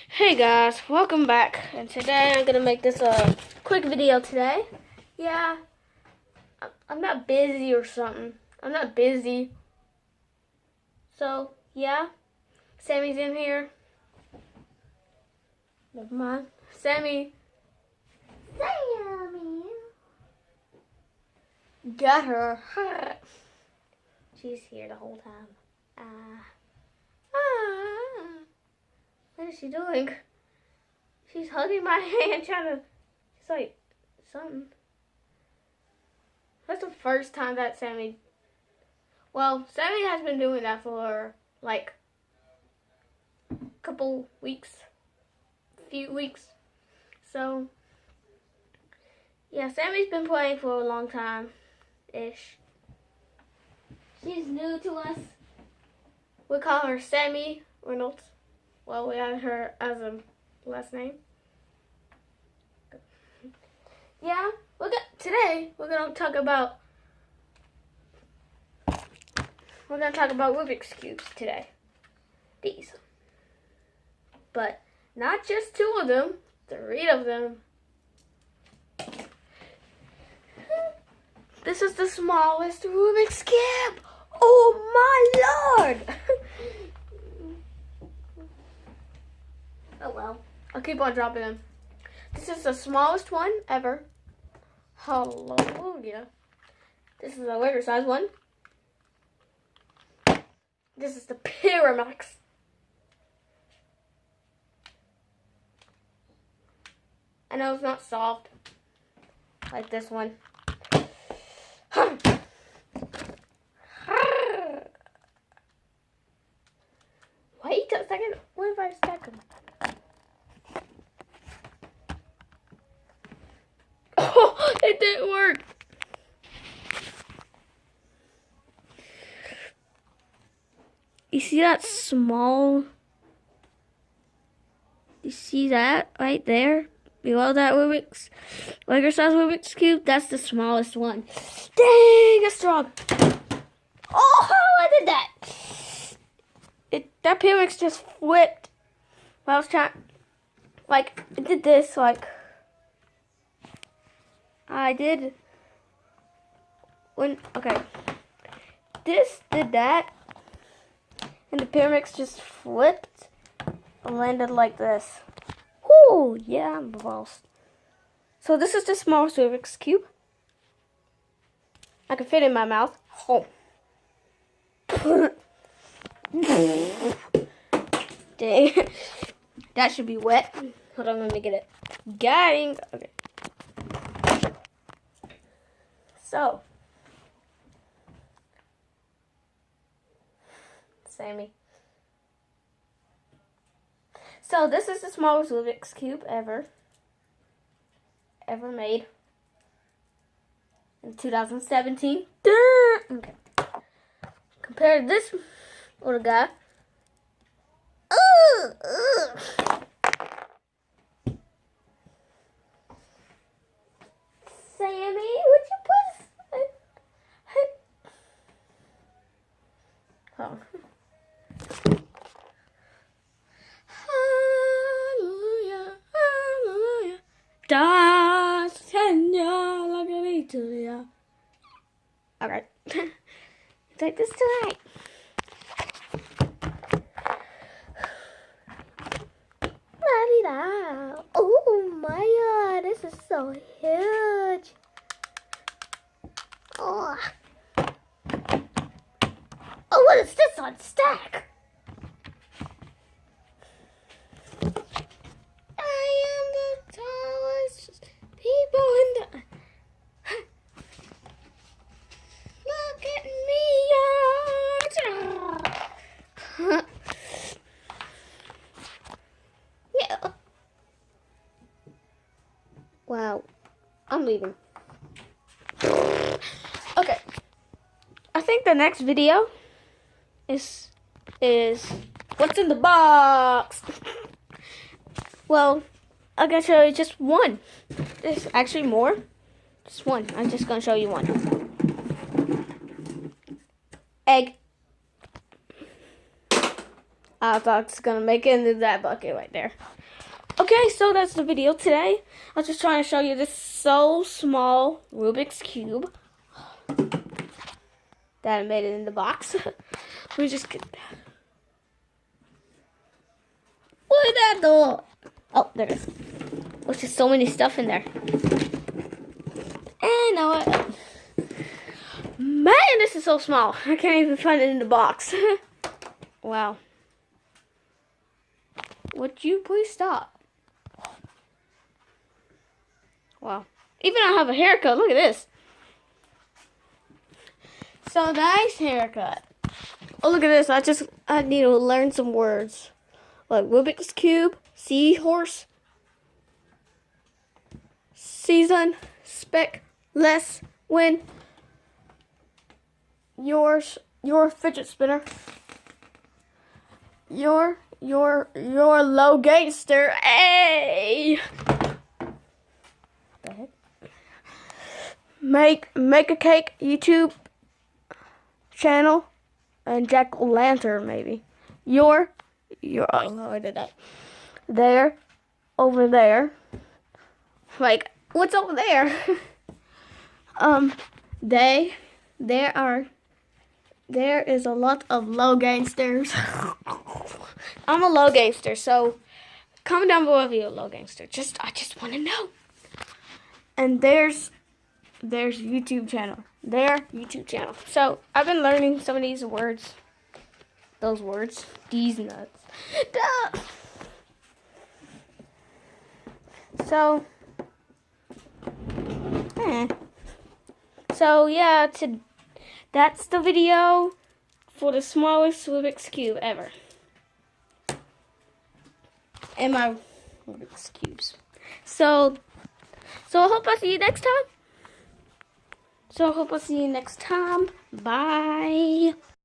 Hey guys, welcome back. And today I'm gonna make this a quick video today. Yeah, I'm not busy or something. I'm not busy. So yeah, Sammy's in here. Never mind. Sammy got her. She's here the whole time. What is she doing? She's hugging my hand, she's like, something. That's the first time that Sammy has been doing that for like a few weeks. So, yeah, Sammy's been playing for a long time-ish. She's new to us. We call her Sammy Reynolds. Well, we added her as a last name. Yeah, today we're gonna talk about Rubik's cubes today. These, but not just 2 of them, 3 of them. This is the smallest Rubik's cube. Oh my lord! Oh well, I'll keep on dropping them. This is the smallest one ever. Hallelujah. This is a regular size one. This is the Pyramax. I know it's not soft like this one. Wait a second. What if I stack them? Oh, it didn't work. You see that small? You see that right there? Below that regular size Rubik's cube? That's the smallest one. Dang, it's strong. Oh, I did that. That Pyramax just flipped. When I was trying, it did this, I did. Okay. This did that. And the Pyramax just flipped and landed like this. Whoo! Yeah, I'm boss. So this is the smallest Rubik's cube. I can fit it in my mouth. Oh. Dang. That should be wet. Hold on, let me get it. Going. Okay. So. Sammy. So this is the smallest Rubik's cube ever made in 2017. Okay. Compared to this little guy. Sammy, would you put? Oh. Alright. Take this tonight. Oh my god, this is so huge. Oh, what is this on stack? I am the tallest people in the... Look at me. Yeah. Wow. I'm leaving. Okay. I think the next video is what's in the box. Well, I'm gonna show you just one. There's actually more. Just one. I'm just gonna show you one. Egg. I thought it's gonna make it into that bucket right there. Okay, so that's the video today. I was just trying to show you this so small Rubik's Cube that I made it in the box. Let me just get that. Look at that door. Oh, there it is. There's just so many stuff in there. And now what? Man, this is so small. I can't even find it in the box. Wow. Would you please stop? Wow. Even I have a haircut. Look at this. So nice haircut. Oh, look at this. I need to learn some words. Like Rubik's Cube, seahorse, season, spec, less, win, your fidget spinner, your low gangster, hey! The heck? Make a cake YouTube channel and jack-o'-lantern maybe. Your oh no, I did that. There, over there. Like, what's over there? There is a lot of low gangsters. I'm a low gangster, so comment down below if you're a low gangster. I just want to know. And there's YouTube channel. YouTube channel. So I've been learning some of these words. Those words. These nuts. Duh. So yeah, that's the video for the smallest Rubik's Cube ever. And my Rubik's Cubes. So I hope I see you next time. Bye.